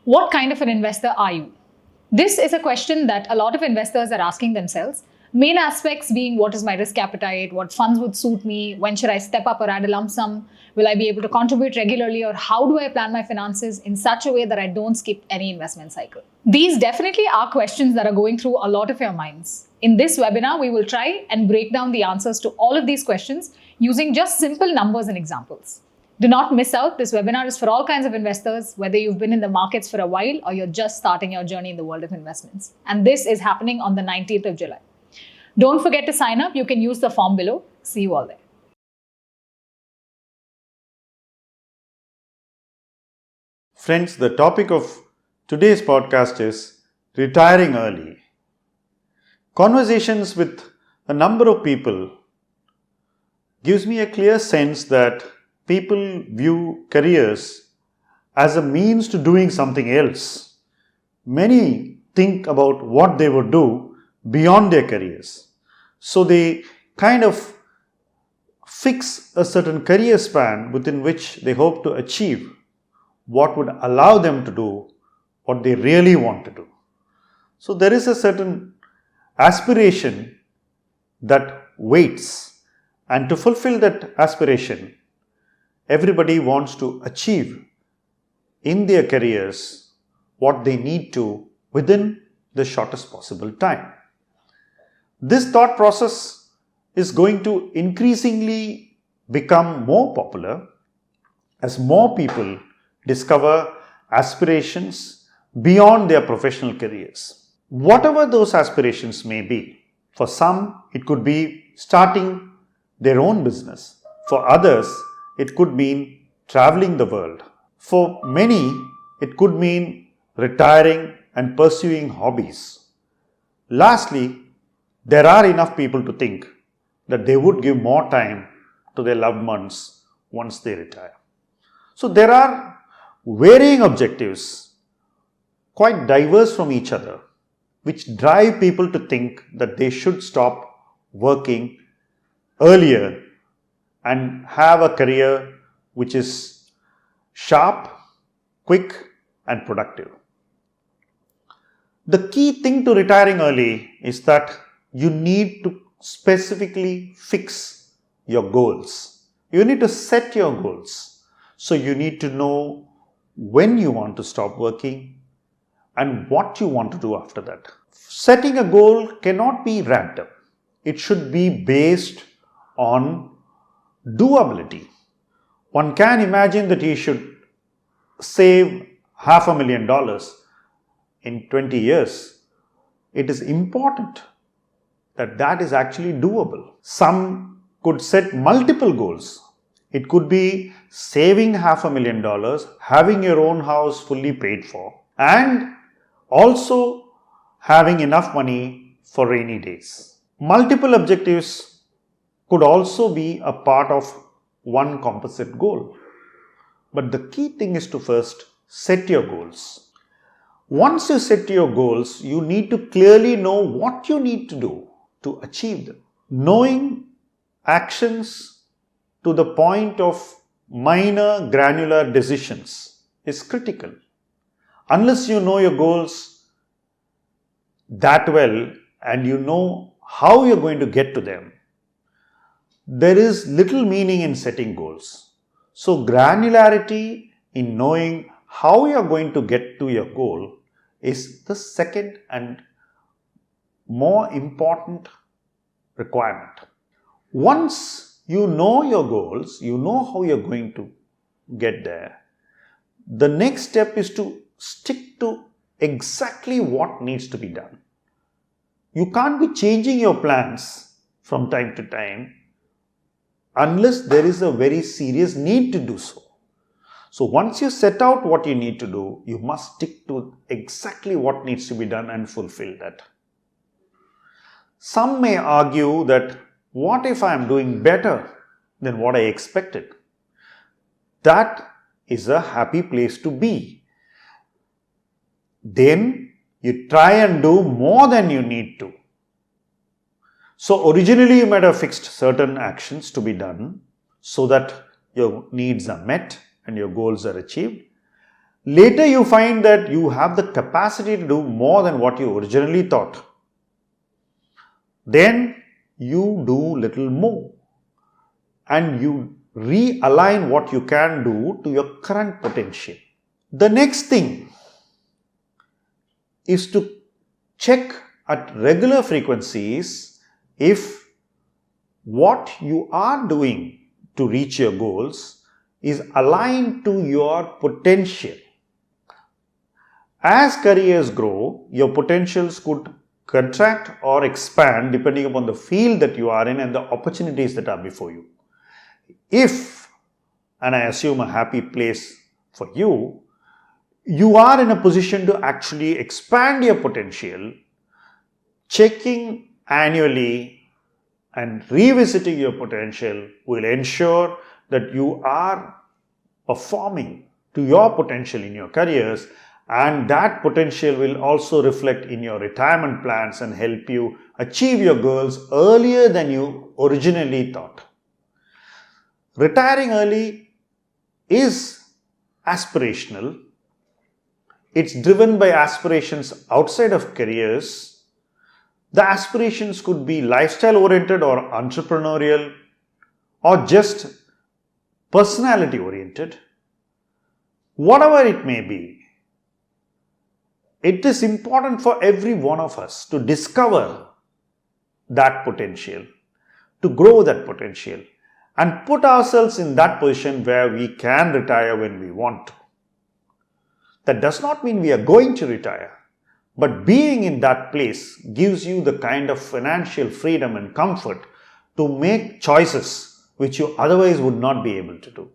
What kind of an investor are you? This is a question that a lot of investors are asking themselves. Main aspects being, what is my risk appetite? What funds would suit me? When should I step up or add a lump sum? Will I be able to contribute regularly? Or how do I plan my finances in such a way that I don't skip any investment cycle? These definitely are questions that are going through a lot of your minds. In this webinar, we will try and break down the answers to all of these questions using just simple numbers and examples. Do not miss out. This webinar is for all kinds of investors, whether you've been in the markets for a while or you're just starting your journey in the world of investments. And this is happening on the 19th of July. Don't forget to sign up. You can use the form below. See you all there. Friends, the topic of today's podcast is retiring early. Conversations with a number of people gives me a clear sense that people view careers as a means to doing something else. Many think about what they would do beyond their careers. So they kind of fix a certain career span within which they hope to achieve what would allow them to do what they really want to do. So there is a certain aspiration that waits, and to fulfill that aspiration, everybody wants to achieve in their careers what they need to within the shortest possible time. This thought process is going to increasingly become more popular as more people discover aspirations beyond their professional careers. Whatever those aspirations may be, for some it could be starting their own business. For others, it could mean traveling the world. For many, it could mean retiring and pursuing hobbies. Lastly, there are enough people to think that they would give more time to their loved ones once they retire. So there are varying objectives, quite diverse from each other, which drive people to think that they should stop working earlier and have a career which is sharp, quick, and productive. The key thing to retiring early is that you need to specifically fix your goals. You need to set your goals. So you need to know when you want to stop working and what you want to do after that. Setting a goal cannot be random. It should be based on doability. One can imagine that you should save $500,000 in 20 years. It is important that that is actually doable. Some could set multiple goals. It could be saving $500,000, having your own house fully paid for, and also having enough money for rainy days. Multiple objectives could also be a part of one composite goal. But the key thing is to first set your goals. Once you set your goals, you need to clearly know what you need to do to achieve them. Knowing actions to the point of minor granular decisions is critical. Unless you know your goals that well and you know how you're going to get to them, there is little meaning in setting goals. So granularity in knowing how you're going to get to your goal is the second and more important requirement. Once you know your goals, you know how you're going to get there, the next step is to stick to exactly what needs to be done. You can't be changing your plans from time to time unless there is a very serious need to do so. So once you set out what you need to do, you must stick to exactly what needs to be done and fulfill that. Some may argue that what if I am doing better than what I expected? That is a happy place to be. Then you try and do more than you need to. So originally you might have fixed certain actions to be done so that your needs are met and your goals are achieved. Later you find that you have the capacity to do more than what you originally thought. Then you do little more and you realign what you can do to your current potential. The next thing is to check at regular frequencies if what you are doing to reach your goals is aligned to your potential. As careers grow, your potentials could contract or expand depending upon the field that you are in and the opportunities that are before you. If, and I assume a happy place for you, you are in a position to actually expand your potential, checking annually and revisiting your potential will ensure that you are performing to your potential in your careers, and that potential will also reflect in your retirement plans and help you achieve your goals earlier than you originally thought. Retiring early is aspirational. It's driven by aspirations outside of careers. The aspirations could be lifestyle oriented or entrepreneurial or just personality oriented. Whatever it may be, it is important for every one of us to discover that potential, to grow that potential, and put ourselves in that position where we can retire when we want to. That does not mean we are going to retire, but being in that place gives you the kind of financial freedom and comfort to make choices which you otherwise would not be able to do.